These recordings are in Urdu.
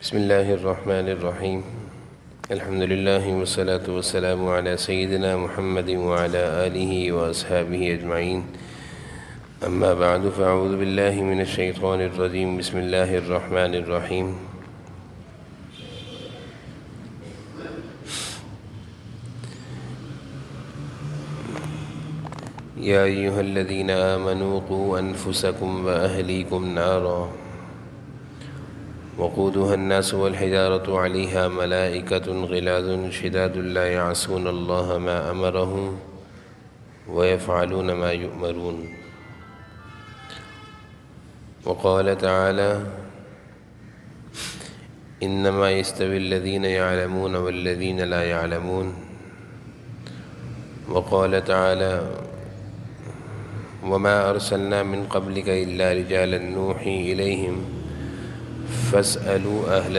بسم الله الرحمن الرحيم. الحمد لله والصلاة والسلام على سيدنا محمد وعلى آله وأصحابه أجمعين. أما بعد فأعوذ بالله من الشيطان الرجيم. بسم الله الرحمن الرحيم. يا أيها الذين آمنوا قوا أنفسكم وأهليكم نارا وقودها الناس والحجارة عليها ملائكة غلاظ شداد لا يعصون الله ما أمرهم ويفعلون ما يؤمرون. وقال تعالى إنما يستوي الذين يعلمون والذين لا يعلمون. وقال تعالى وما أرسلنا من قبلك إلا رجالا نوحي إليهم فاسألوا أهل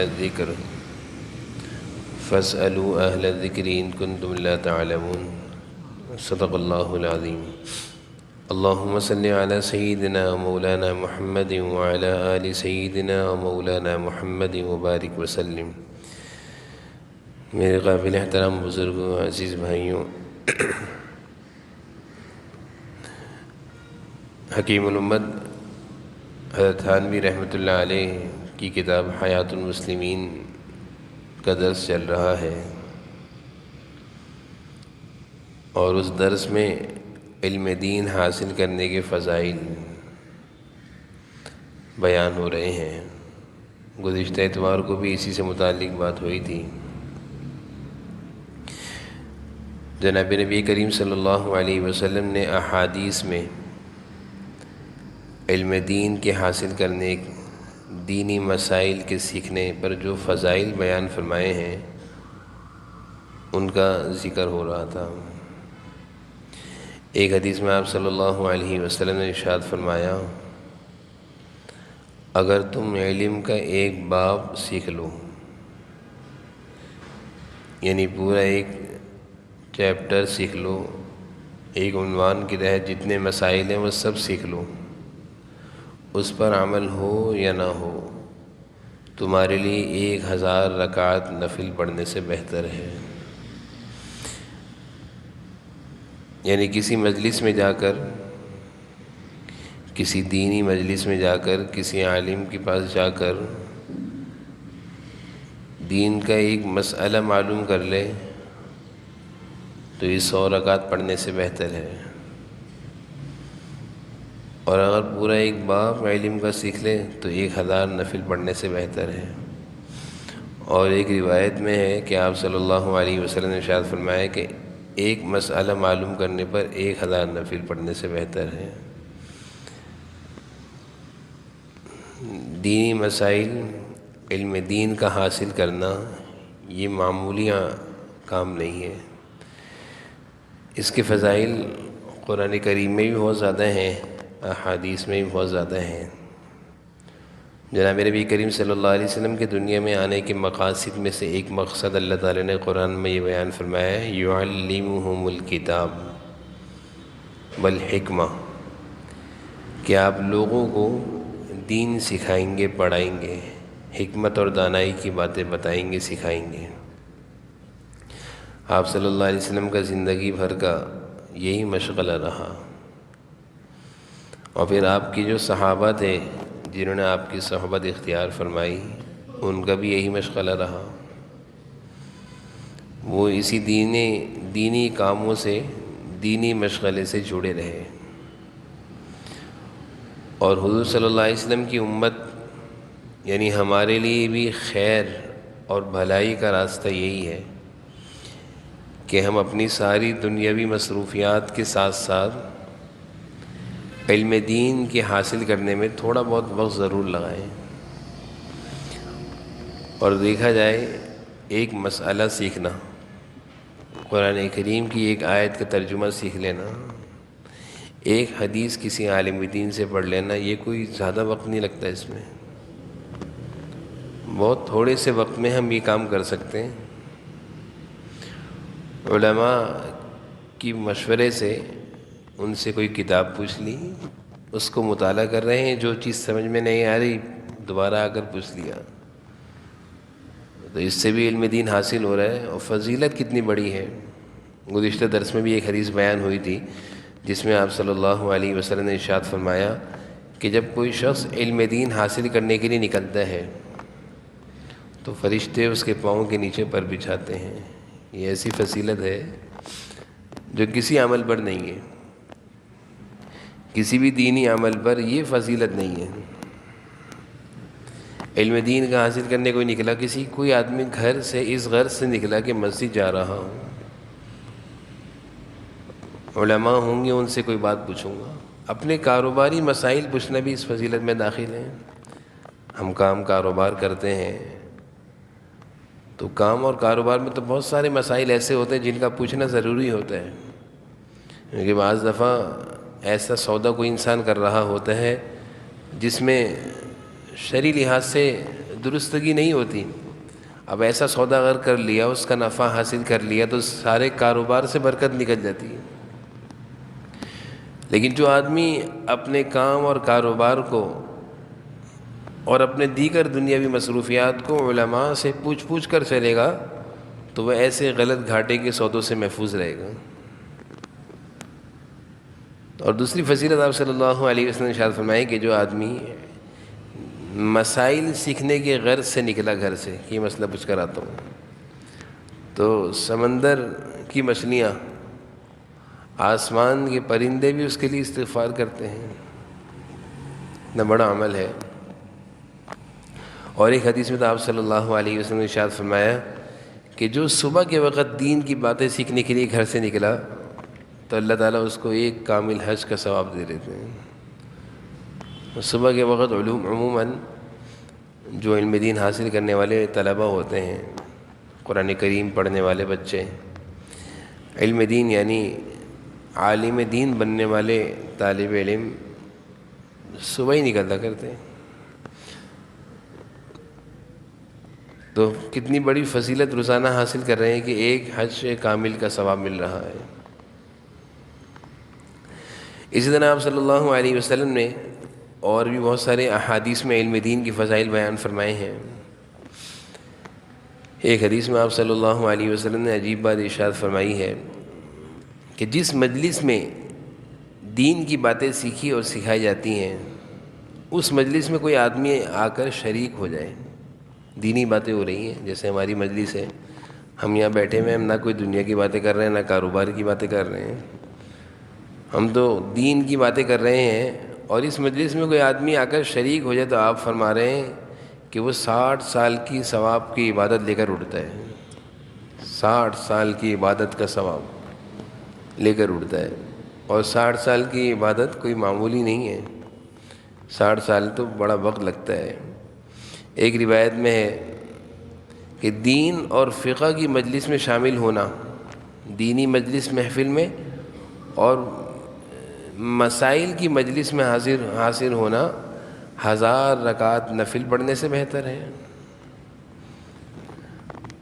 الذكر إن كنتم لا تعلمون. صدق الله العظيم. اللهم صل على سيدنا ومولانا محمد وعلى آل سيدنا ومولانا محمد وبارك وسلم. میرے قابل احترام بزرگوں، عزیز بھائیوں، حکیم الامت حضرت تھانوی رحمۃ اللہ علیہ کی کتاب حیات المسلمین کا درس چل رہا ہے، اور اس درس میں علم دین حاصل کرنے کے فضائل بیان ہو رہے ہیں۔ گزشتہ اتوار کو بھی اسی سے متعلق بات ہوئی تھی۔ جناب نبی کریم صلی اللہ علیہ وسلم نے احادیث میں علم دین کے حاصل کرنے، دینی مسائل کے سیکھنے پر جو فضائل بیان فرمائے ہیں ان کا ذکر ہو رہا تھا۔ ایک حدیث میں آپ صلی اللہ علیہ وسلم نے ارشاد فرمایا، اگر تم علم کا ایک باب سیکھ لو، یعنی پورا ایک چیپٹر سیکھ لو، ایک عنوان کے تحت جتنے مسائل ہیں وہ سب سیکھ لو، اس پر عمل ہو یا نہ ہو، تمہارے لیے 1000 رکعت نفل پڑھنے سے بہتر ہے۔ یعنی کسی مجلس میں جا کر، کسی دینی مجلس میں جا کر، کسی عالم کے پاس جا کر دین کا ایک مسئلہ معلوم کر لے تو یہ 100 رکعت پڑھنے سے بہتر ہے، اور اگر پورا ایک باب علم کا سیکھ لے تو 1000 نفل پڑھنے سے بہتر ہے۔ اور ایک روایت میں ہے کہ آپ صلی اللہ علیہ وسلم نے ارشاد فرمایا کہ ایک مسئلہ معلوم کرنے پر 1000 نفل پڑھنے سے بہتر ہے۔ دینی مسائل، علم دین کا حاصل کرنا یہ معمولی کام نہیں ہے۔ اس کے فضائل قرآن کریم میں بھی بہت زیادہ ہیں، احادیث میں بھی بہت زیادہ ہیں۔ جناب نبی کریم صلی اللہ علیہ وسلم کے دنیا میں آنے کے مقاصد میں سے ایک مقصد اللہ تعالی نے قرآن میں یہ بیان فرمایا ہے، یعلمہم الکتاب والحکمہ، کہ آپ لوگوں کو دین سکھائیں گے، پڑھائیں گے، حکمت اور دانائی کی باتیں بتائیں گے، سکھائیں گے۔ آپ صلی اللہ علیہ وسلم کا زندگی بھر کا یہی مشغلہ رہا، اور پھر آپ کی جو صحابہ تھے جنہوں نے آپ کی صحبت اختیار فرمائی، ان کا بھی یہی مشغلہ رہا۔ وہ اسی دینی کاموں سے، دینی مشغلے سے جڑے رہے، اور حضور صلی اللہ علیہ وسلم کی امت یعنی ہمارے لیے بھی خیر اور بھلائی کا راستہ یہی ہے کہ ہم اپنی ساری دنیاوی مصروفیات کے ساتھ ساتھ علم دین کے حاصل کرنے میں تھوڑا بہت وقت ضرور لگائیں، اور دیکھا جائے ایک مسئلہ سیکھنا، قرآن کریم کی ایک آیت کا ترجمہ سیکھ لینا، ایک حدیث کسی عالم دین سے پڑھ لینا، یہ کوئی زیادہ وقت نہیں لگتا، اس میں بہت تھوڑے سے وقت میں ہم یہ کام کر سکتے ہیں۔ علماء کی مشورے سے ان سے کوئی کتاب پوچھ لی، اس کو مطالعہ کر رہے ہیں، جو چیز سمجھ میں نہیں آ رہی دوبارہ آ کر پوچھ لیا، تو اس سے بھی علم دین حاصل ہو رہا ہے، اور فضیلت کتنی بڑی ہے۔ گزشتہ درس میں بھی ایک حدیث بیان ہوئی تھی جس میں آپ صلی اللہ علیہ وسلم نے ارشاد فرمایا کہ جب کوئی شخص علم دین حاصل کرنے کے لیے نکلتا ہے تو فرشتے اس کے پاؤں کے نیچے پر بچھاتے ہیں۔ یہ ایسی فضیلت ہے جو کسی عمل پر نہیں ہے، کسی بھی دینی عمل پر یہ فضیلت نہیں ہے۔ علم دین کا حاصل کرنے کوئی نکلا، کوئی آدمی گھر سے اس غرض سے نکلا کہ مسجد جا رہا ہوں، علماء ہوں گے ان سے کوئی بات پوچھوں گا، اپنے کاروباری مسائل پوچھنا بھی اس فضیلت میں داخل ہے۔ ہم کاروبار کرتے ہیں تو کام اور کاروبار میں تو بہت سارے مسائل ایسے ہوتے ہیں جن کا پوچھنا ضروری ہوتا ہے، کیونکہ بعض دفعہ ایسا سودا کوئی انسان کر رہا ہوتا ہے جس میں شرعی لحاظ سے درستگی نہیں ہوتی۔ اب ایسا سودا اگر کر لیا، اس کا نفع حاصل کر لیا تو سارے کاروبار سے برکت نکل جاتی ہے۔ لیکن جو آدمی اپنے کام اور کاروبار کو اور اپنے دیگر دنیاوی مصروفیات کو علماء سے پوچھ کر چلے گا تو وہ ایسے غلط گھاٹے کے سودوں سے محفوظ رہے گا۔ اور دوسری فضیلت آپ صلی اللہ علیہ وسلم نے ارشاد فرمائی کہ جو آدمی مسائل سیکھنے کے غرض سے نکلا گھر سے کہ یہ مسئلہ پوچھ کر آتا ہوں، تو سمندر کی مچھلیاں، آسمان کے پرندے بھی اس کے لیے استغفار کرتے ہیں۔ اتنا بڑا عمل ہے۔ اور ایک حدیث میں تو آپ صلی اللہ علیہ وسلم نے ارشاد فرمایا کہ جو صبح کے وقت دین کی باتیں سیکھنے کے لیے گھر سے نکلا تو اللہ تعالیٰ اس کو ایک کامل حج کا ثواب دے دیتے ہیں۔ صبح کے وقت عموماً جو علم دین حاصل کرنے والے طلبہ ہوتے ہیں، قرآن کریم پڑھنے والے بچے، علم دین یعنی عالم دین بننے والے طالب علم صبح ہی نکلتا کرتے ہیں، تو کتنی بڑی فضیلت روزانہ حاصل کر رہے ہیں کہ ایک حج کامل کا ثواب مل رہا ہے۔ اسی طرح آپ صلی اللہ علیہ وسلم نے اور بھی بہت سارے احادیث میں علم دین کی فضائل بیان فرمائے ہیں۔ ایک حدیث میں آپ صلی اللہ علیہ وسلم نے عجیب بات ارشاد فرمائی ہے کہ جس مجلس میں دین کی باتیں سیکھی اور سکھائی جاتی ہیں، اس مجلس میں کوئی آدمی آ کر شریک ہو جائے، دینی باتیں ہو رہی ہیں، جیسے ہماری مجلس ہے، ہم یہاں بیٹھے ہوئے، ہم نہ کوئی دنیا کی باتیں کر رہے ہیں نہ کاروبار کی باتیں کر رہے ہیں، ہم تو دین کی باتیں کر رہے ہیں، اور اس مجلس میں کوئی آدمی آ کر شریک ہو جائے تو آپ فرما رہے ہیں کہ وہ 60 سال کی ثواب کی عبادت لے کر اٹھتا ہے، 60 سال کی عبادت کا ثواب لے کر اٹھتا ہے۔ اور 60 سال کی عبادت کوئی معمولی نہیں ہے، 60 سال تو بڑا وقت لگتا ہے۔ ایک روایت میں ہے کہ دین اور فقہ کی مجلس میں شامل ہونا، دینی مجلس محفل میں اور مسائل کی مجلس میں حاضر ہونا 1000 رکعت نفل پڑھنے سے بہتر ہے۔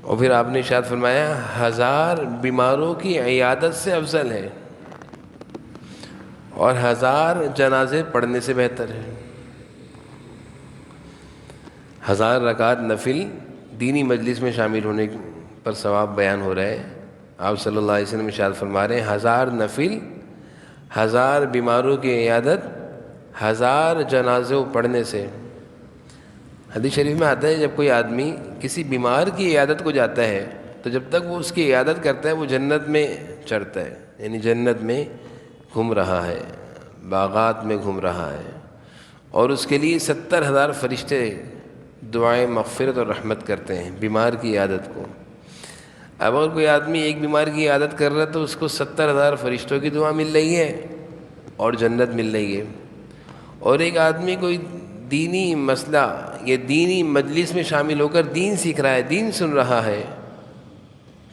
اور پھر آپ نے ارشاد فرمایا 1000 بیماروں کی عیادت سے افضل ہے، اور 1000 جنازے پڑھنے سے بہتر ہے۔ 1000 رکعت نفل دینی مجلس میں شامل ہونے پر ثواب بیان ہو رہا ہے۔ آپ صلی اللہ علیہ وسلم ارشاد فرما رہے ہیں 1000 نفل، 1000 بیماروں کی عیادت، 1000 جنازوں پڑھنے سے۔ حدیث شریف میں آتا ہے جب کوئی آدمی کسی بیمار کی عیادت کو جاتا ہے تو جب تک وہ اس کی عیادت کرتا ہے وہ جنت میں چڑھتا ہے، یعنی جنت میں گھوم رہا ہے، باغات میں گھوم رہا ہے، اور اس کے لیے 70,000 فرشتے دعائیں مغفرت اور رحمت کرتے ہیں بیمار کی عیادت کو۔ اب اگر کوئی آدمی ایک بیمار کی عیادت کر رہا ہے تو اس کو 70,000 فرشتوں کی دعا مل رہی ہے اور جنت مل رہی ہے۔ اور ایک آدمی کوئی دینی مسئلہ یا دینی مجلس میں شامل ہو کر دین سیکھ رہا ہے، دین سن رہا ہے،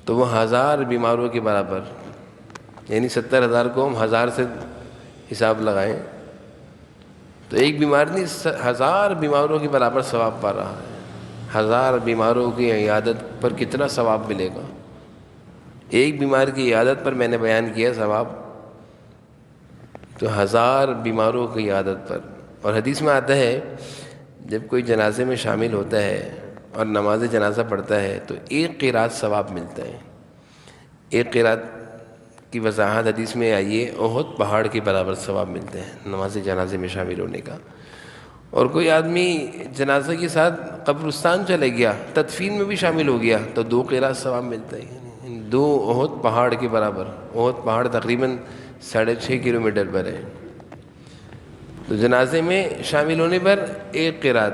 تو وہ 1000 بیماروں کے برابر، یعنی 70,000 کو ہم 1000 سے حساب لگائیں تو ایک بیمار نہیں 1000 بیماروں کے برابر ثواب پا رہا ہے۔ 1000 بیماروں کی عیادت پر کتنا ثواب ملے گا؟ ایک بیمار کی عیادت پر میں نے بیان کیا ثواب، تو 1000 بیماروں کی عیادت پر۔ اور حدیث میں آتا ہے جب کوئی جنازے میں شامل ہوتا ہے اور نماز جنازہ پڑھتا ہے تو ایک قرات ثواب ملتا ہے. ایک قرات کی وضاحت حدیث میں آئی ہے احد پہاڑ کے برابر ثواب ملتے ہیں نماز جنازے میں شامل ہونے کا. اور کوئی آدمی جنازہ کے ساتھ قبرستان چلے گیا، تدفین میں بھی شامل ہو گیا تو 2 قرات ثواب ملتا ہے، 2 احد پہاڑ کے برابر. احد پہاڑ تقریباً 6.5 کلومیٹر پر ہے. تو جنازے میں شامل ہونے پر 1 قرات،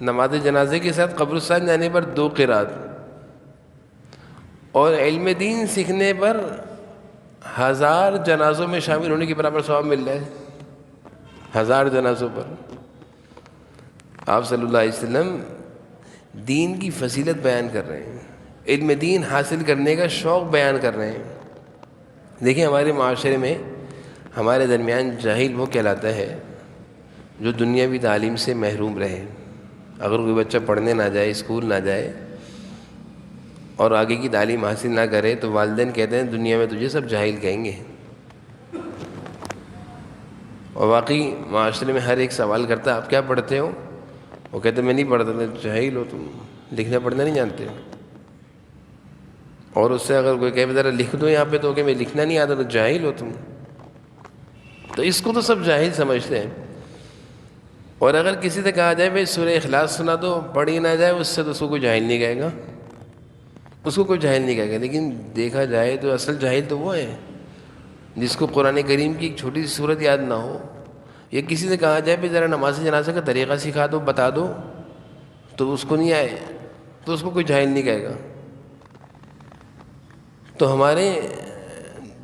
نماز جنازے کے ساتھ قبرستان جانے پر 2 قرات، اور علم دین سیکھنے پر 1000 جنازوں میں شامل ہونے کے برابر ثواب مل رہا ہے. 1000 جنازوں پر. آپ صلی اللہ علیہ وسلم دین کی فضیلت بیان کر رہے ہیں، علم دین حاصل کرنے کا شوق بیان کر رہے ہیں. دیکھیں ہمارے معاشرے میں ہمارے درمیان جاہل وہ کہلاتا ہے جو دنیاوی تعلیم سے محروم رہے. اگر کوئی بچہ پڑھنے نہ جائے، اسکول نہ جائے اور آگے کی تعلیم حاصل نہ کرے تو والدین کہتے ہیں دنیا میں تجھے سب جاہل کہیں گے. اور واقعی معاشرے میں ہر ایک سوال کرتا ہے آپ کیا پڑھتے ہو؟ وہ کہتے ہیں میں نہیں پڑھتا. جاہل ہو تم، لکھنا پڑھنا نہیں جانتے. اور اس سے اگر کوئی کہے ذرا لکھ دو یہاں پہ تو کہ میں لکھنا نہیں آتا تو جاہل ہو تم. تو اس کو تو سب جاہل سمجھتے ہیں. اور اگر کسی سے کہا جائے بھائی سورہ اخلاص سنا دو، پڑھی نہ جائے اس سے تو اس کو کوئی جاہل نہیں کہے گا، اس کو کوئی جاہل نہیں کہے گا. لیکن دیکھا جائے تو اصل جاہل تو وہ ہے جس کو قرآن کریم کی ایک چھوٹی سی صورت یاد نہ ہو. یا کسی سے کہا جائے بھائی ذرا نماز جنازہ کا طریقہ سکھا دو، بتا دو، تو اس کو نہیں آئے تو اس کو کوئی جاہل نہیں کہے گا. تو ہمارے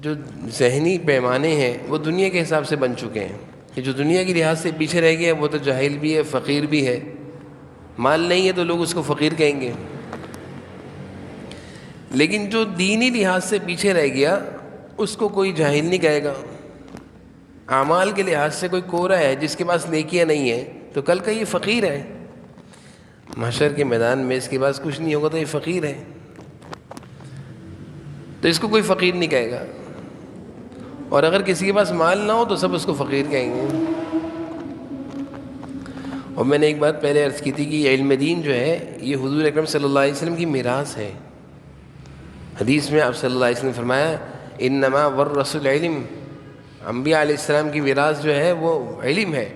جو ذہنی پیمانے ہیں وہ دنیا کے حساب سے بن چکے ہیں کہ جو دنیا کی لحاظ سے پیچھے رہ گیا وہ تو جاہل بھی ہے، فقیر بھی ہے. مال نہیں ہے تو لوگ اس کو فقیر کہیں گے. لیکن جو دینی لحاظ سے پیچھے رہ گیا اس کو کوئی جاہل نہیں کہے گا. اعمال کے لحاظ سے کوئی کوڑا ہے جس کے پاس نیکیاں نہیں ہیں تو کل کا یہ فقیر ہے. محشر کے میدان میں اس کے پاس کچھ نہیں ہوگا تو یہ فقیر ہے، تو اس کو کوئی فقیر نہیں کہے گا. اور اگر کسی کے پاس مال نہ ہو تو سب اس کو فقیر کہیں گے. اور میں نے ایک بات پہلے عرض کی تھی کہ یہ علم دین جو ہے یہ حضور اکرم صلی اللہ علیہ وسلم کی میراث ہے. حدیث میں آپ صلی اللہ علیہ وسلم نے فرمایا انما ورث العلم، انبیاء علیہ السلام کی میراث جو ہے وہ علم ہے.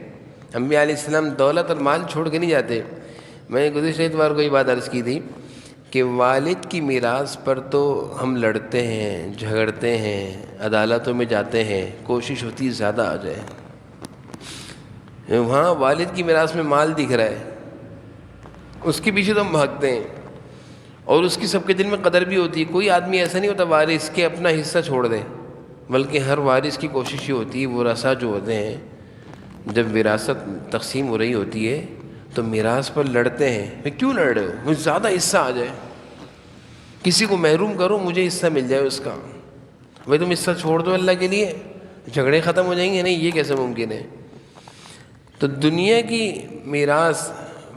انبیاء علیہ السلام دولت اور مال چھوڑ کے نہیں جاتے. میں نے گزشتہ اتوار کو یہ بات عرض کی تھی کہ والد کی میراث پر تو ہم لڑتے ہیں، جھگڑتے ہیں، عدالتوں میں جاتے ہیں، کوشش ہوتی ہے زیادہ آ جائے. وہاں والد کی میراث میں مال دکھ رہا ہے، اس کے پیچھے تو ہم بھاگتے ہیں اور اس کی سب کے دل میں قدر بھی ہوتی ہے. کوئی آدمی ایسا نہیں ہوتا وارث کے اپنا حصہ چھوڑ دے، بلکہ ہر وارث کی کوشش یہ ہوتی ہے. وہ رثا جو ہوتے ہیں جب وراثت تقسیم ہو رہی ہوتی ہے تو میراث پر لڑتے ہیں. میں کیوں لڑ رہے ہو؟ مجھے زیادہ حصہ آ جائے، کسی کو محروم کرو مجھے حصہ مل جائے اس کا. بھائی تم حصہ چھوڑ دو اللہ کے لیے، جھگڑے ختم ہو جائیں گے. نہیں، یہ کیسے ممکن ہے؟ تو دنیا کی میراث،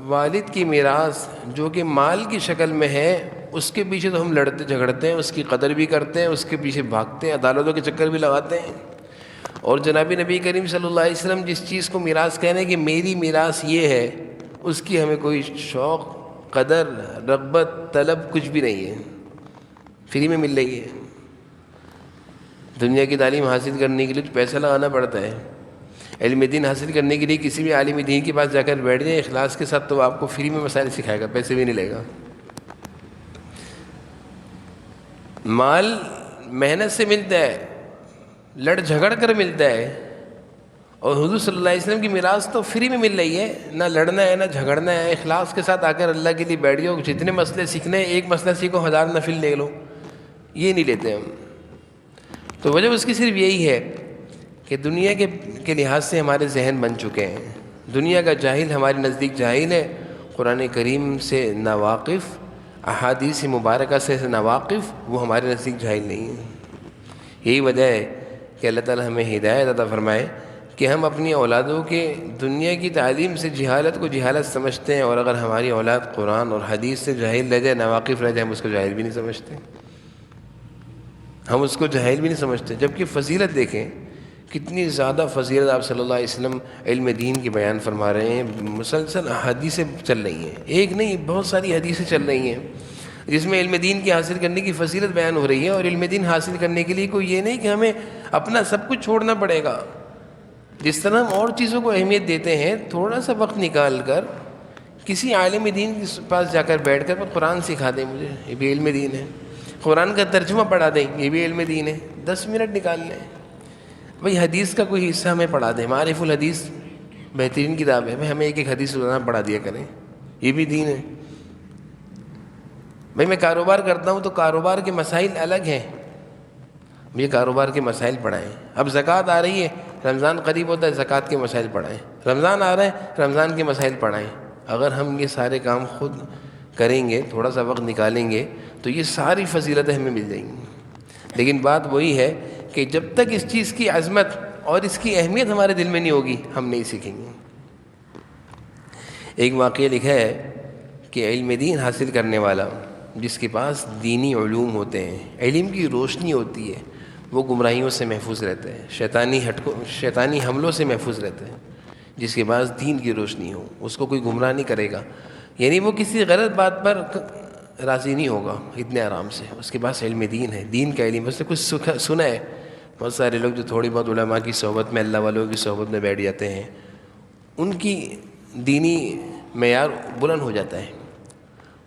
والد کی میراث جو کہ مال کی شکل میں ہے، اس کے پیچھے تو ہم لڑتے جھگڑتے ہیں، اس کی قدر بھی کرتے ہیں، اس کے پیچھے بھاگتے ہیں، عدالتوں کے چکر بھی لگاتے ہیں. اور جناب نبی کریم صلی اللہ علیہ وسلم جس چیز کو میراث کہنے کہ میری میراث یہ ہے، اس کی ہمیں کوئی شوق، قدر، رغبت، طلب کچھ بھی نہیں ہے. فری میں مل رہی ہے. دنیا کی تعلیم حاصل کرنے کے لیے پیسہ لگانا پڑتا ہے. علم دین حاصل کرنے کے لیے کسی بھی عالم دین کے پاس جا کر بیٹھ جائیں اخلاص کے ساتھ تو آپ کو فری میں مسائل سکھائے گا، پیسے بھی نہیں لے گا. مال محنت سے ملتا ہے، لڑ جھگڑ کر ملتا ہے. اور حضور صلی اللہ علیہ وسلم کی میراث تو فری میں مل رہی ہے. نہ لڑنا ہے، نہ جھگڑنا ہے. اخلاص کے ساتھ آ کر اللہ کے لیے بیٹھ جاؤ. جتنے مسئلے سیکھنے ہیں، ایک مسئلہ سیکھو، 1000 نفل لے لو. یہ نہیں لیتے ہم. تو وجہ اس کی صرف یہی ہے کہ دنیا کے لحاظ سے ہمارے ذہن بن چکے ہیں. دنیا کا جاہل ہمارے نزدیک جاہل ہے، قرآن کریم سے ناواقف، احادیث مبارکہ سے ناواقف، وہ ہمارے نزدیک جاہل نہیں ہے. یہی وجہ ہے کہ اللہ تعالی ہمیں ہدایت عطا فرمائے کہ ہم اپنی اولادوں کے دنیا کی تعلیم سے جہالت کو جہالت سمجھتے ہیں، اور اگر ہماری اولاد قرآن اور حدیث سے جاہل رہ جائے، ناواقف رہ جائے، ہم اس کو جاہل بھی نہیں سمجھتے. ہم اس کو جاہل بھی نہیں سمجھتے. جبکہ فضیلت دیکھیں کتنی زیادہ فضیلت آپ صلی اللہ علیہ وسلم علم دین کی بیان فرما رہے ہیں. مسلسل حدیثیں چل رہی ہیں، ایک نہیں بہت ساری حدیثیں چل رہی ہیں جس میں علم دین کی حاصل کرنے کی فضیلت بیان ہو رہی ہے. اور علم دین حاصل کرنے کے لیے کوئی یہ نہیں کہ ہمیں اپنا سب کچھ چھوڑنا پڑے گا. جس طرح ہم اور چیزوں کو اہمیت دیتے ہیں، تھوڑا سا وقت نکال کر کسی عالم دین کے پاس جا کر بیٹھ کر قرآن سکھا دیں مجھے، یہ بھی علم دین ہے. قرآن کا ترجمہ پڑھا دیں، یہ بھی علم دین ہے. 10 منٹ نکال لیں. بھئی حدیث کا کوئی حصہ ہمیں پڑھا دیں. معارف الحدیث بہترین کتاب ہے، بھئی ہمیں ایک ایک حدیث روزانہ پڑھا دیا کریں، یہ بھی دین ہے. بھئی میں کاروبار کرتا ہوں تو کاروبار کے مسائل الگ ہیں، یہ کاروبار کے مسائل پڑھائیں. اب زکوٰۃ آ رہی ہے، رمضان قریب ہوتا ہے، زکوٰۃ کے مسائل پڑھائیں. رمضان آ رہا ہے، رمضان کے مسائل پڑھائیں. اگر ہم یہ سارے کام خود کریں گے، تھوڑا سا وقت نکالیں گے، تو یہ ساری فضیلتیں ہمیں مل جائیں گی. لیکن بات وہی ہے کہ جب تک اس چیز کی عظمت اور اس کی اہمیت ہمارے دل میں نہیں ہوگی، ہم نہیں سیکھیں گے. ایک واقعہ لکھا ہے کہ علم دین حاصل کرنے والا جس کے پاس دینی علوم ہوتے ہیں، علم کی روشنی ہوتی ہے، وہ گمراہیوں سے محفوظ رہتے ہیں، شیطانی حملوں سے محفوظ رہتے ہیں. جس کے پاس دین کی روشنی ہو، اس کو کوئی گمراہ نہیں کرے گا، یعنی وہ کسی غلط بات پر راضی نہیں ہوگا اتنے آرام سے. اس کے پاس علم دین ہے، دین کا علم. اس نے کچھ سنا ہے. بہت سارے لوگ جو تھوڑی بہت علماء کی صحبت میں، اللہ والوں کی صحبت میں بیٹھ جاتے ہیں، ان کی دینی معیار بلند ہو جاتا ہے.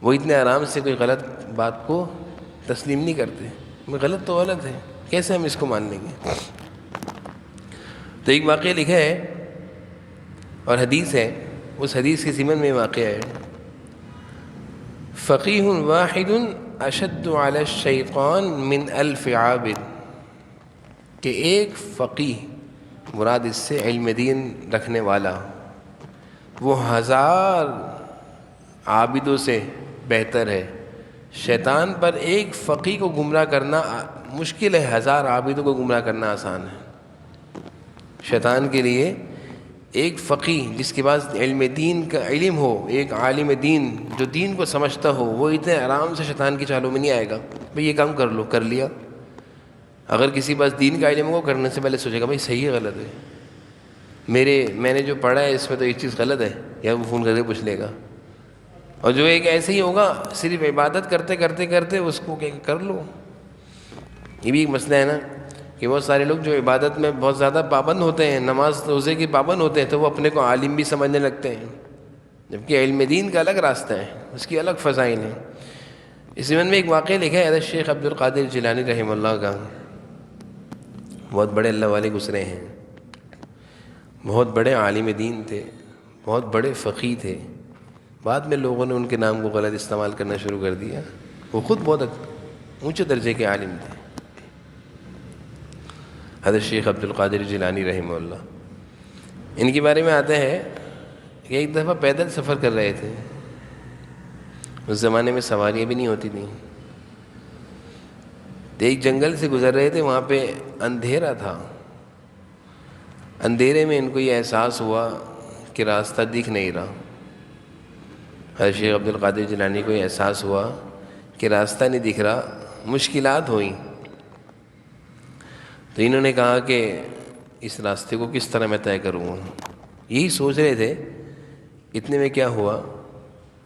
وہ اتنے آرام سے کوئی غلط بات کو تسلیم نہیں کرتے. غلط تو غلط ہے، کیسے ہم اس کو مان لیں گے. تو ایک واقعہ لکھا ہے اور حدیث ہے، اس حدیث کے ضمن میں واقعہ ہے: فقیہ واحد اشد علی الشیطان من 1000 عابد. کہ ایک فقیہ، مراد اس سے علم دین رکھنے والا، وہ 1000 عابدوں سے بہتر ہے. شیطان پر ایک فقیہ کو گمراہ کرنا مشکل ہے، 1000 عابدوں کو گمراہ کرنا آسان ہے. شیطان کے لیے ایک فقیہ جس کے پاس علم دین کا علم ہو، ایک عالم دین جو دین کو سمجھتا ہو، وہ اتنے آرام سے شیطان کی چالوں میں نہیں آئے گا. بھئی یہ کام کر لو، کر لیا. اگر کسی پاس دین کا علم ہو، کرنے سے پہلے سوچے گا بھئی صحیح ہے غلط ہے، میں نے جو پڑھا ہے اس میں تو ایک چیز غلط ہے، یا وہ فون کر کے پوچھ لے گا. اور جو ایک ایسے ہی ہوگا صرف عبادت کرتے کرتے کرتے اس کو کر لو. یہ بھی ایک مسئلہ ہے نا کہ بہت سارے لوگ جو عبادت میں بہت زیادہ پابند ہوتے ہیں، نماز روزے کے پابند ہوتے ہیں، تو وہ اپنے کو عالم بھی سمجھنے لگتے ہیں، جبکہ علم دین کا الگ راستہ ہے، اس کی الگ فضائل ہیں. اس زمن میں ایک واقعہ لکھا ہے حضرت شیخ عبد القادر جیلانی رحمہ اللہ کا. بہت بڑے اللہ والے گزرے ہیں، بہت بڑے عالم دین تھے، بہت بڑے فقیہ تھے. بعد میں لوگوں نے ان کے نام کو غلط استعمال کرنا شروع کر دیا. وہ خود بہت اونچے درجے کے عالم تھے، حضرت شیخ عبد القادر جیلانی رحمہ اللہ. ان کے بارے میں آتا ہے کہ ایک دفعہ پیدل سفر کر رہے تھے. اس زمانے میں سواریاں بھی نہیں ہوتی تھیں. تو ایک جنگل سے گزر رہے تھے، وہاں پہ اندھیرا تھا. اندھیرے میں ان کو یہ احساس ہوا کہ راستہ دکھ نہیں رہا. حضرت شیخ عبد القادر جیلانی کو یہ احساس ہوا کہ راستہ نہیں دکھ رہا، مشکلات ہوئیں. تو انہوں نے کہا کہ اس راستے کو کس طرح میں طے کروں گا. یہی سوچ رہے تھے، اتنے میں کیا ہوا،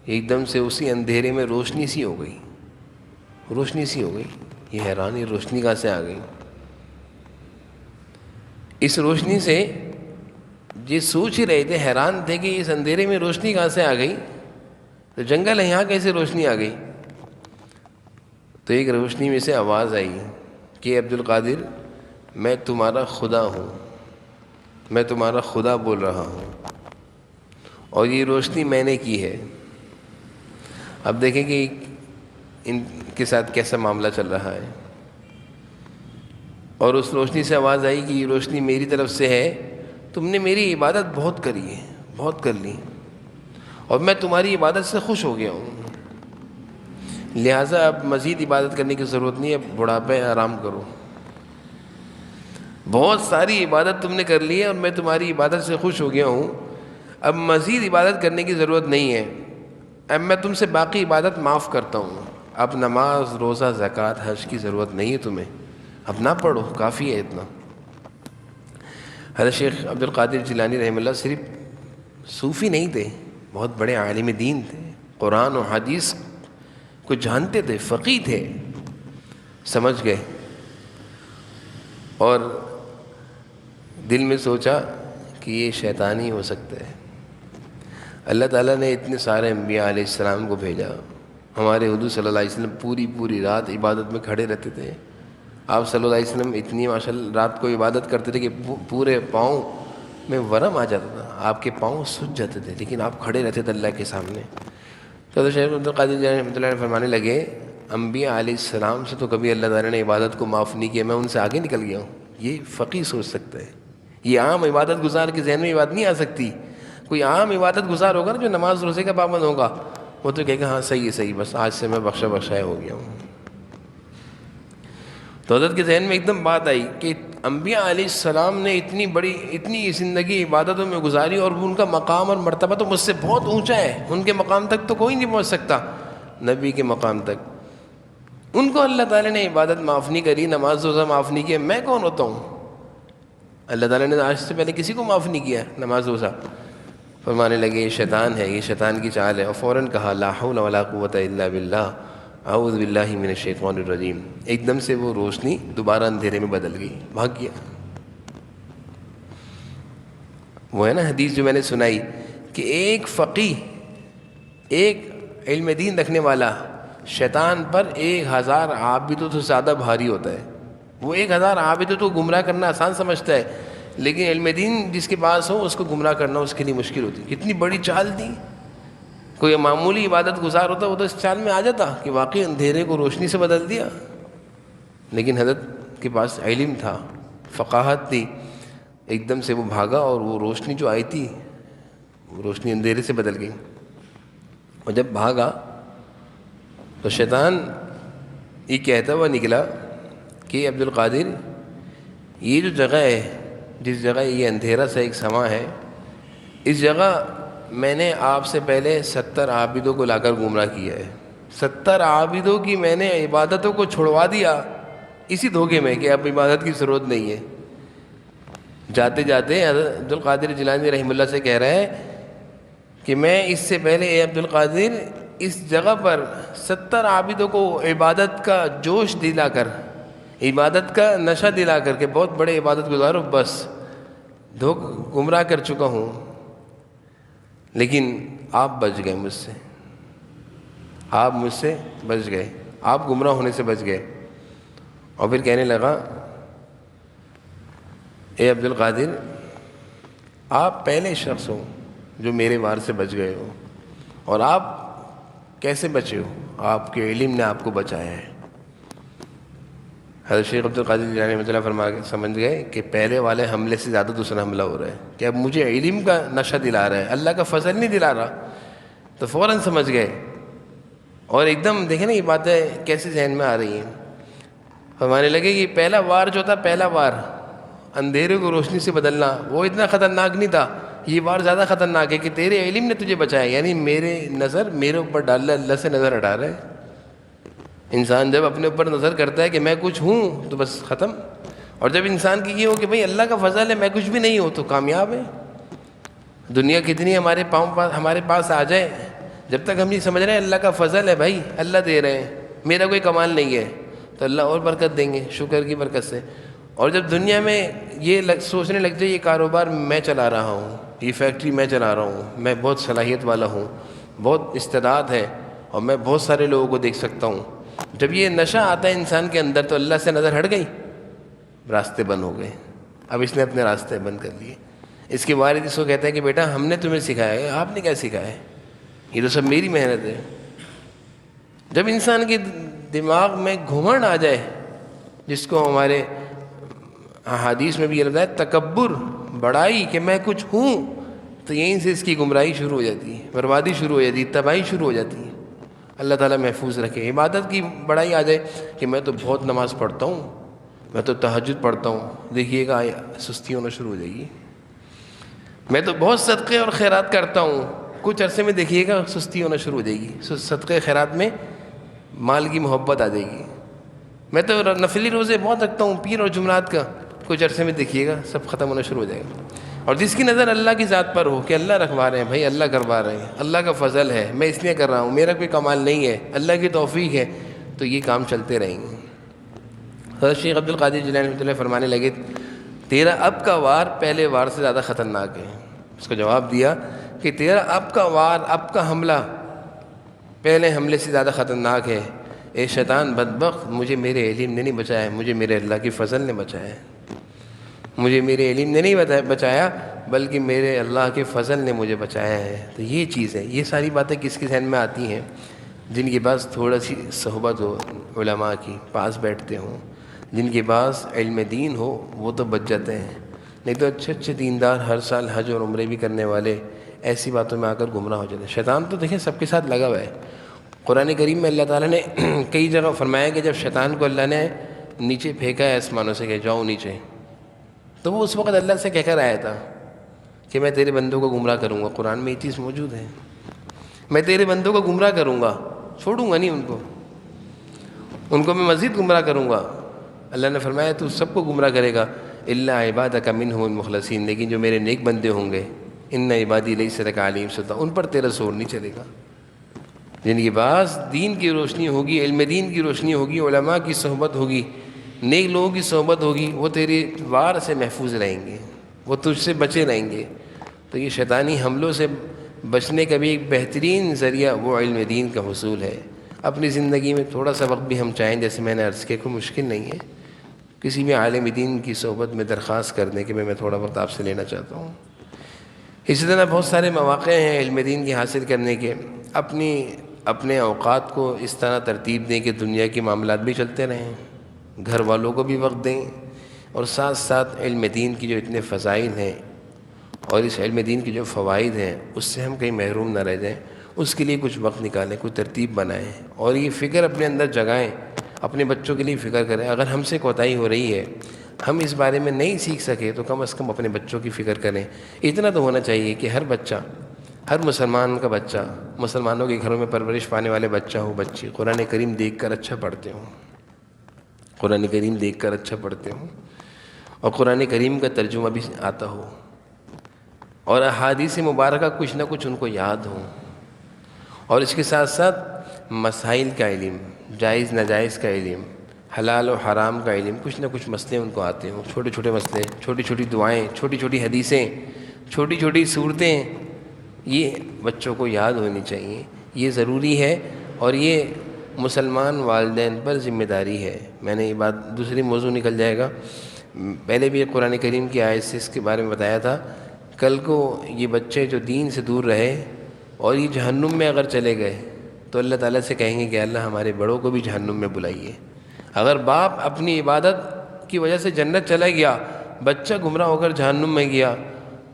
ایک دم سے اسی اندھیرے میں روشنی سی ہو گئی. روشنی سی ہو گئی. یہ حیران، یہ روشنی کہاں سے آ گئی. اس روشنی سے یہ سوچ ہی رہے تھے، حیران تھے کہ اس اندھیرے میں روشنی کہاں سے آ گئی. تو جنگل ہے، یہاں کیسے روشنی آ گئی. تو ایک روشنی میں سے آواز آئی کہ عبد القادر، میں تمہارا خدا ہوں، میں تمہارا خدا بول رہا ہوں، اور یہ روشنی میں نے کی ہے. اب دیکھیں کہ ان کے ساتھ کیسا معاملہ چل رہا ہے. اور اس روشنی سے آواز آئی کہ یہ روشنی میری طرف سے ہے، تم نے میری عبادت بہت کری ہے، بہت کر لی، اور میں تمہاری عبادت سے خوش ہو گیا ہوں، لہٰذا اب مزید عبادت کرنے کی ضرورت نہیں ہے، بڑھاپے آرام کرو. بہت ساری عبادت تم نے کر لی ہے اور میں تمہاری عبادت سے خوش ہو گیا ہوں، اب مزید عبادت کرنے کی ضرورت نہیں ہے، اب میں تم سے باقی عبادت معاف کرتا ہوں. اب نماز، روزہ، زکوٰۃ، حج کی ضرورت نہیں ہے تمہیں، اب نہ پڑھو، کافی ہے اتنا. حضرت شیخ عبد القادر جیلانی رحمہ اللہ صرف صوفی نہیں تھے، بہت بڑے عالم دین تھے، قرآن و حدیث کو جانتے تھے، فقیہ تھے، سمجھ گئے اور دل میں سوچا کہ یہ شیطان ہی ہو سکتا ہے۔ اللہ تعالیٰ نے اتنے سارے انبیاء علیہ السلام کو بھیجا، ہمارے حضور صلی اللہ علیہ وسلم پوری رات عبادت میں کھڑے رہتے تھے، آپ صلی اللہ علیہ وسلم اتنی ماشاءاللہ رات کو عبادت کرتے تھے کہ پورے پاؤں میں ورم آ جاتا تھا، آپ کے پاؤں سج جاتے تھے، لیکن آپ کھڑے رہتے تھے اللہ کے سامنے۔ تو شیخ عبد القادر جیلانی رحمۃ اللہ علیہ فرمانے لگے، انبیاء علیہ السلام سے تو کبھی اللہ تعالیٰ نے عبادت کو معاف نہیں کیا، میں ان سے آگے نکل گیا ہوں۔ یہ فقیہ سوچ سکتا ہے، یہ عام عبادت گزار کے ذہن میں یہ بات نہیں آ سکتی۔ کوئی عام عبادت گزار ہوگا نا جو نماز روزے کا پابند ہوگا، وہ تو کہے گا ہاں صحیح ہے، بس آج سے میں بخشا ہو گیا ہوں۔ تو حضرت کے ذہن میں ایک دم بات آئی کہ انبیاء علیہ السلام نے اتنی زندگی عبادتوں میں گزاری، اور ان کا مقام اور مرتبہ تو مجھ سے بہت اونچا ہے، ان کے مقام تک تو کوئی نہیں پہنچ سکتا، نبی کے مقام تک۔ ان کو اللہ تعالیٰ نے عبادت معاف نہیں کری، نماز روزہ معاف نہیں کیا، میں کون ہوتا ہوں؟ اللہ تعالیٰ نے آج سے پہلے کسی کو معاف نہیں کیا نماز روزہ۔ فرمانے لگے یہ شیطان ہے، یہ شیطان کی چال ہے، اور فوراً کہا لا حول ولا قوۃ الا باللہ، اعوذ باللہ من الشیطان الرجیم۔ ایک دم سے وہ روشنی دوبارہ اندھیرے میں بدل گئی، بھاگ گیا۔ وہ ہے نا حدیث جو میں نے سنائی کہ ایک فقیہ، ایک علم دین رکھنے والا شیطان پر 1000 عابدوں سے زیادہ بھاری ہوتا ہے۔ وہ 1000 عابدوں تو گمراہ کرنا آسان سمجھتا ہے، لیکن علم دین جس کے پاس ہو اس کو گمراہ کرنا اس کے لیے مشکل ہوتی ہے۔ کتنی بڑی چال تھی، کوئی معمولی عبادت گزار ہوتا وہ تو اس چال میں آ جاتا کہ واقعی اندھیرے کو روشنی سے بدل دیا، لیکن حضرت کے پاس علم تھا، فقاہت تھی، ایک دم سے وہ بھاگا اور وہ روشنی جو آئی تھی وہ روشنی اندھیرے سے بدل گئی۔ اور جب بھاگا تو شیطان یہ کہتا ہوا نکلا کہ عبد القادر، یہ جو جگہ ہے، جس جگہ یہ اندھیرا سا ایک سما ہے، اس جگہ میں نے آپ سے پہلے 70 عابدوں کو لا کر گمراہ کیا ہے، 70 عابدوں کی میں نے عبادتوں کو چھڑوا دیا اسی دھوکے میں کہ اب عبادت کی ضرورت نہیں ہے۔ جاتے جاتے حضرت عبد القادر جیلانی رحمہ اللہ سے کہہ رہا ہے کہ میں اس سے پہلے اے عبد القادر اس جگہ پر 70 عابدوں کو عبادت کا جوش دلا کر، عبادت کا نشہ دلا کر کے بہت بڑے عبادت گزارو، بس گمراہ کر چکا ہوں، لیکن آپ بچ گئے مجھ سے، آپ مجھ سے بچ گئے، آپ گمراہ ہونے سے بچ گئے۔ اور پھر کہنے لگا اے عبد القادر، آپ پہلے شخص ہو جو میرے وار سے بچ گئے ہو، اور آپ کیسے بچے ہو؟ آپ کے علم نے آپ کو بچایا ہے۔ حضرت شیخ عبد القادر جیلانی رحمۃ اللہ فرما کے سمجھ گئے کہ پہلے والے حملے سے زیادہ دوسرا حملہ ہو رہا ہے، کہ اب مجھے علم کا نشہ دلا رہا ہے، اللہ کا فضل نہیں دلا رہا۔ تو فوراً سمجھ گئے، اور ایک دم دیکھیں نا یہ باتیں کیسے ذہن میں آ رہی ہیں۔ فرمانے لگے کہ پہلا وار جو تھا، پہلا وار اندھیرے کو روشنی سے بدلنا، وہ اتنا خطرناک نہیں تھا، یہ وار زیادہ خطرناک ہے کہ تیرے علم نے تجھے بچایا، یعنی میرے نظر میرے اوپر ڈال رہا ہے، اللہ سے نظر ہٹا رہا ہے۔ انسان جب اپنے اوپر نظر کرتا ہے کہ میں کچھ ہوں تو بس ختم، اور جب انسان کی یہ ہو کہ بھئی اللہ کا فضل ہے میں کچھ بھی نہیں ہوں تو کامیاب ہے۔ دنیا کتنی ہمارے پاس آ جائے، جب تک ہم یہ سمجھ رہے ہیں اللہ کا فضل ہے، بھائی اللہ دے رہے ہیں، میرا کوئی کمال نہیں ہے، تو اللہ اور برکت دیں گے شکر کی برکت سے۔ اور جب دنیا میں یہ سوچنے لگ جائے یہ کاروبار میں چلا رہا ہوں، یہ فیکٹری میں چلا رہا ہوں، میں بہت صلاحیت والا ہوں، بہت استعداد ہے، اور میں بہت سارے لوگوں کو دیکھ سکتا ہوں، جب یہ نشہ آتا ہے انسان کے اندر تو اللہ سے نظر ہٹ گئی، راستے بند ہو گئے۔ اب اس نے اپنے راستے بند کر لیے۔ اس کے والد اس کو کہتا ہے کہ بیٹا ہم نے تمہیں سکھایا ہے، آپ نے کیا سکھایا ہے، یہ تو سب میری محنت ہے۔ جب انسان کے دماغ میں گھمنڈ آ جائے، جس کو ہمارے احادیث میں بھی یہ لفظ ہے تکبر، بڑائی کہ میں کچھ ہوں، تو یہیں سے اس کی گمراہی شروع ہو جاتی ہے، بربادی شروع ہو جاتی ہے، تباہی شروع ہو جاتی ہے۔ اللہ تعالیٰ محفوظ رکھے۔ عبادت کی بڑائی آ جائے کہ میں تو بہت نماز پڑھتا ہوں، میں تو تہجد پڑھتا ہوں، دیکھیے گا سستی ہونا شروع ہو جائے گی۔ میں تو بہت صدقے اور خیرات کرتا ہوں، کچھ عرصے میں دیکھیے گا سستی ہونا شروع ہو جائے گی، صدقے خیرات میں مال کی محبت آ جائے گی۔ میں تو نفلی روزے بہت رکھتا ہوں، پیر اور جمعرات کا، کچھ عرصے میں دیکھیے گا سب ختم ہونا شروع ہو جائے گا. اور جس کی نظر اللہ کی ذات پر ہو کہ اللہ رکھوا رہے ہیں، بھائی اللہ کروا رہے ہیں، اللہ کا فضل ہے، میں اس لیے کر رہا ہوں، میرا کوئی کمال نہیں ہے، اللہ کی توفیق ہے، تو یہ کام چلتے رہیں گے. حضرت شیخ عبد القادر جیلانی رحمۃ اللہ فرمانے لگے تیرا اب کا وار پہلے وار سے زیادہ خطرناک ہے. اس کو جواب دیا کہ تیرا اب کا وار، اب کا حملہ پہلے حملے سے زیادہ خطرناک ہے. اے شیطان بدبخت، مجھے میرے علم نے نہیں بچایا، مجھے میرے اللہ کی فضل نے بچایا. مجھے میرے علم نے نہیں بچایا بلکہ میرے اللہ کے فضل نے مجھے بچایا ہے. تو یہ چیز ہے. یہ ساری باتیں کس کے ذہن میں آتی ہیں؟ جن کے پاس تھوڑا سی صحبت ہو علماء کی، پاس بیٹھتے ہوں، جن کے پاس علم دین ہو، وہ تو بچ جاتے ہیں. نہیں تو اچھے اچھے دیندار ہر سال حج اور عمرے بھی کرنے والے ایسی باتوں میں آ کر گمراہ ہو جاتے ہیں. شیطان تو دیکھیں سب کے ساتھ لگا ہوا ہے. قرآن کریم میں اللہ تعالیٰ نے کئی جگہ فرمایا کہ جب شیطان کو اللہ نے نیچے پھینکا ہے آسمانوں سے کہ جاؤ نیچے، تو وہ اس وقت اللہ سے کہہ کر آیا تھا کہ میں تیرے بندوں کو گمراہ کروں گا. قرآن میں یہ چیز موجود ہے، میں تیرے بندوں کو گمراہ کروں گا، چھوڑوں گا نہیں ان کو میں مزید گمراہ کروں گا. اللہ نے فرمایا تو سب کو گمراہ کرے گا الا عبادک منہم المخلصین، لیکن جو میرے نیک بندے ہوں گے، ان عبادی لیس لک علیہم سلطان، ان پر تیرا زور نہیں چلے گا. جن کے پاس دین کی روشنی ہوگی، علم دین کی روشنی ہوگی، علماء کی صحبت ہوگی، نیک لوگوں کی صحبت ہوگی، وہ تیرے وار سے محفوظ رہیں گے، وہ تجھ سے بچے رہیں گے. تو یہ شیطانی حملوں سے بچنے کا بھی ایک بہترین ذریعہ وہ علم دین کا حصول ہے. اپنی زندگی میں تھوڑا سا وقت بھی ہم چاہیں، جیسے میں نے عرض کیا، کوئی مشکل نہیں ہے، کسی بھی عالم دین کی صحبت میں درخواست کر دیں کہ میں تھوڑا وقت آپ سے لینا چاہتا ہوں. اسی طرح بہت سارے مواقع ہیں علم دین کی حاصل کرنے کے. اپنے اوقات کو اس طرح ترتیب دیں کہ دنیا کے معاملات بھی چلتے رہیں، گھر والوں کو بھی وقت دیں، اور ساتھ ساتھ علم دین کی جو اتنے فضائل ہیں اور اس علم دین کی جو فوائد ہیں اس سے ہم کہیں محروم نہ رہ جائیں. اس کے لیے کچھ وقت نکالیں، کوئی ترتیب بنائیں، اور یہ فکر اپنے اندر جگائیں، اپنے بچوں کے لیے فکر کریں. اگر ہم سے کوتاہی ہو رہی ہے، ہم اس بارے میں نہیں سیکھ سکے، تو کم از کم اپنے بچوں کی فکر کریں. اتنا تو ہونا چاہیے کہ ہر بچہ، ہر مسلمان کا بچہ، مسلمانوں کے گھروں میں پرورش پانے والے بچہ ہو، بچی قرآن کریم دیکھ کر اچھا پڑھتے ہوں، قرآن کریم دیکھ کر اچھا پڑھتے ہوں، اور قرآن کریم کا ترجمہ بھی آتا ہو، اور احادیث مبارکہ کچھ نہ کچھ ان کو یاد ہوں. اور اس کے ساتھ ساتھ مسائل کا علم، جائز ناجائز کا علم، حلال و حرام کا علم، کچھ نہ کچھ مسئلے ان کو آتے ہوں، چھوٹے چھوٹے مسئلے، چھوٹی چھوٹی دعائیں، چھوٹی چھوٹی حدیثیں، چھوٹی چھوٹی صورتیں، یہ بچوں کو یاد ہونی چاہیے. یہ ضروری ہے، اور یہ مسلمان والدین پر ذمہ داری ہے. میں نے یہ بات، دوسری موضوع نکل جائے گا، پہلے بھی قرآن کریم کی آیت سے اس کے بارے میں بتایا تھا. کل کو یہ بچے جو دین سے دور رہے اور یہ جہنم میں اگر چلے گئے تو اللہ تعالیٰ سے کہیں گے کہ اللہ ہمارے بڑوں کو بھی جہنم میں بلائیے. اگر باپ اپنی عبادت کی وجہ سے جنت چلا گیا، بچہ گمراہ ہو کر جہنم میں گیا،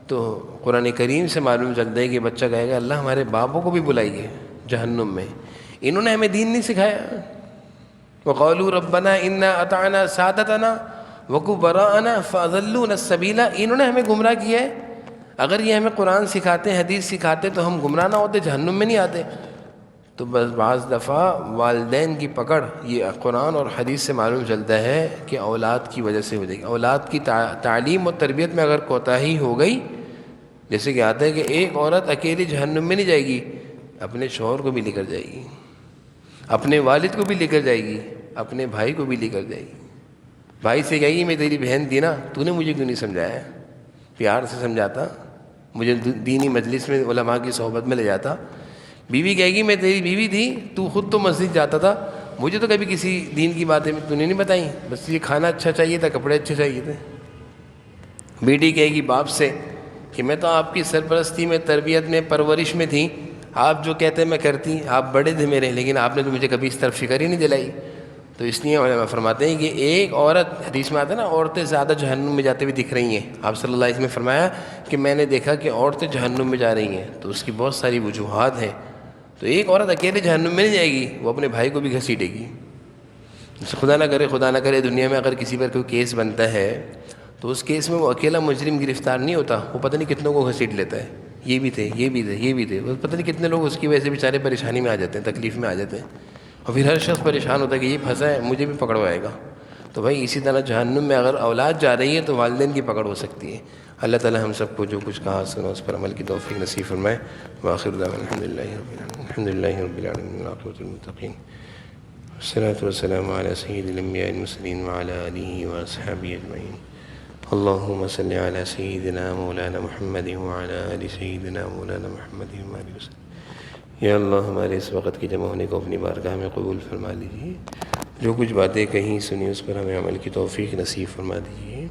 تو قرآن کریم سے معلوم چلتا ہے کہ بچہ کہے گا اللہ ہمارے باپوں کو بھی بلائیے جہنم میں. انہوں نے ہمیں دین نہیں سکھایا. وقالوا ربنا انا اطعنا سادتنا وکبراءنا فاضلونا السبیل، انہوں نے ہمیں گمراہ کیا ہے. اگر یہ ہمیں قرآن سکھاتے، حدیث سکھاتے تو ہم گمراہ نہ ہوتے، جہنم میں نہیں آتے. تو بس بعض دفعہ والدین کی پکڑ یہ قرآن اور حدیث سے معلوم چلتا ہے کہ اولاد کی وجہ سے ہو جائے گی. اولاد کی تعلیم و تربیت میں اگر کوتاہی ہو گئی، جیسے کہ آتا ہے کہ ایک عورت اکیلی جہنم میں نہیں جائے گی، اپنے شوہر کو بھی لے کر جائے گی، اپنے والد کو بھی لے کر جائے گی، اپنے بھائی کو بھی لے کر جائے گی. بھائی سے کہے گی میں تیری بہن تھی نا، تو نے مجھے کیوں نہیں سمجھایا، پیار سے سمجھاتا، مجھے دینی مجلس میں علماء کی صحبت میں لے جاتا. بیوی کہے گی میں تیری بیوی تھی، تو خود تو مسجد جاتا تھا، مجھے تو کبھی کسی دین کی باتیں تو نے نہیں بتائیں، بس یہ کھانا اچھا چاہیے تھا، کپڑے اچھے چاہیے تھے. بیٹی کہے گی باپ سے کہ میں تو آپ کی سرپرستی میں، تربیت میں، پرورش میں تھی، آپ جو کہتے میں کرتی، آپ بڑے تھے میرے، لیکن آپ نے تو مجھے کبھی اس طرف فکر ہی نہیں دلائی. تو اس لیے علماء فرماتے ہیں کہ ایک عورت، حدیث میں آتا ہے نا عورتیں زیادہ جہنم میں جاتے ہوئے دکھ رہی ہیں، آپ صلی اللہ علیہ وسلم نے فرمایا کہ میں نے دیکھا کہ عورتیں جہنم میں جا رہی ہیں. تو اس کی بہت ساری وجوہات ہیں. تو ایک عورت اکیلے جہنم میں نہیں جائے گی، وہ اپنے بھائی کو بھی گھسیٹے گی. خدا نہ کرے دنیا میں اگر کسی پر کوئی کیس بنتا ہے تو اس کیس میں وہ اکیلا مجرم گرفتار نہیں ہوتا، وہ پتہ نہیں کتنوں کو گھسیٹ لیتا ہے. یہ بھی تھے، یہ بھی تھے، یہ بھی تھے، وہ پتہ نہیں کتنے لوگ اس کی وجہ سے بیچارے پریشانی میں آ جاتے ہیں، تکلیف میں آ جاتے ہیں. اور پھر ہر شخص پریشان ہوتا ہے کہ یہ پھنسا ہے، مجھے بھی پکڑوائے گا. تو بھائی اسی طرح جہنم میں اگر اولاد جا رہی ہے تو والدین کی پکڑ ہو سکتی ہے۔ اللہ تعالی ہم سب کو جو کچھ کہا سنا اس پر عمل کی توفیق نصیب فرمائے۔ وآخر دعوانا الحمدللہ رب العالمین، الحمدللہ رب العالمین والعاقبۃ للمتقین، والصلاة والسلام علی سید الانبیاء المرسلین وعلی آلہ واصحابہ اجمعین۔ اللہم صلی علی سیدنا مولانا محمد وعلی آل سیدنا مولانا محمد وآلہ وسلم۔ یا اللہ ہمارے اس وقت کے جمع ہونے کو اپنی بارگاہ میں قبول فرما لیجیے، جو کچھ باتیں کہیں سنی اس پر ہمیں عمل کی توفیق نصیب فرما دیجیے۔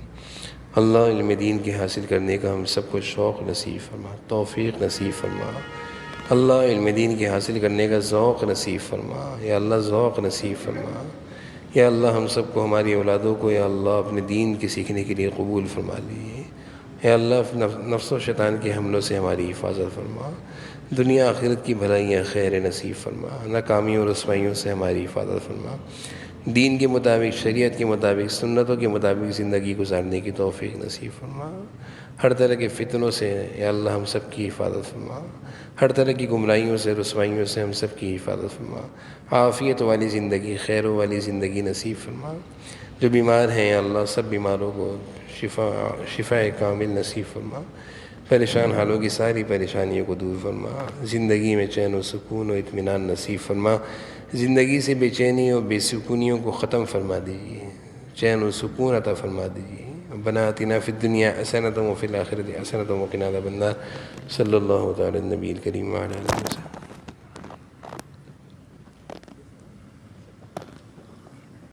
اللہ علم دین کے حاصل کرنے کا ہم سب کو شوق نصیب فرما، توفیق نصیب فرما۔ اللہ علم دین کے حاصل کرنے کا ذوق نصیب فرما، یا اللہ ذوق نصیب فرما۔ یا اللہ ہم سب کو، ہماری اولادوں کو یا اللہ اپنے دین کے سیکھنے کے لیے قبول فرما لیجیے۔ یا اللہ نفس و شیطان کے حملوں سے ہماری حفاظت فرما، دنیا آخرت کی بھلائیاں خیر نصیب فرما، ناکامیوں اور رسوائیوں سے ہماری حفاظت فرما، دین کے مطابق، شریعت کے مطابق، سنتوں کے مطابق زندگی گزارنے کی توفیق نصیب فرما۔ ہر طرح کے فتنوں سے یا اللہ ہم سب کی حفاظت فرما، ہر طرح کی گمراہیوں سے، رسوائیوں سے ہم سب کی حفاظت فرما، عافیت والی زندگی، خیر والی زندگی نصیب فرما۔ جو بیمار ہیں یا اللہ سب بیماروں کو شفا کامل نصیب فرما، پریشان حالوں کی ساری پریشانیوں کو دور فرما، زندگی میں چین و سکون و اطمینان نصیب فرما، زندگی سے بے چینی اور بے سکونیوں کو ختم فرما دیجیے، چین و سکون عطا فرما دیجیے۔ ربنا آتنا فی الدنیا حسنۃ وفی الآخرۃ حسنۃ وقنا عذاب النار۔ صلی اللہ تعالی النبی الکریم وعلی آلہ وصحبہ۔